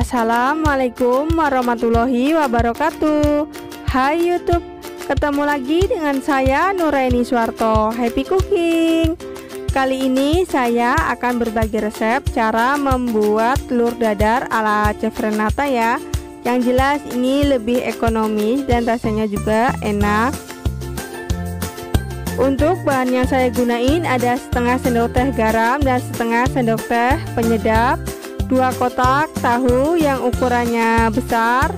Assalamualaikum warahmatullahi wabarakatuh. Hai YouTube, ketemu lagi dengan saya Nuraini Suwarto, Happy Cooking. Kali ini saya akan berbagi resep cara membuat telur dadar ala Chef Renata ya. Yang jelas ini lebih ekonomis dan rasanya juga enak. Untuk bahan yang saya gunain ada setengah sendok teh garam dan setengah sendok teh penyedap, 2 kotak tahu yang ukurannya besar,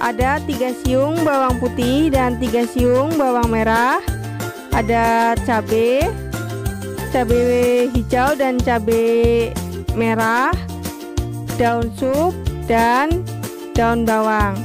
ada 3 siung bawang putih dan 3 siung bawang merah, ada cabai hijau dan cabai merah, daun sup dan daun bawang.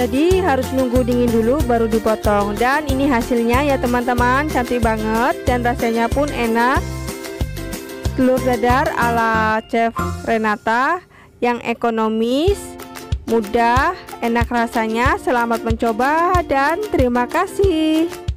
Jadi harus nunggu dingin dulu baru dipotong. Dan ini hasilnya ya teman-teman, cantik banget dan rasanya pun enak. Telur dadar ala Chef Renata yang ekonomis, mudah, enak rasanya. Selamat mencoba dan terima kasih.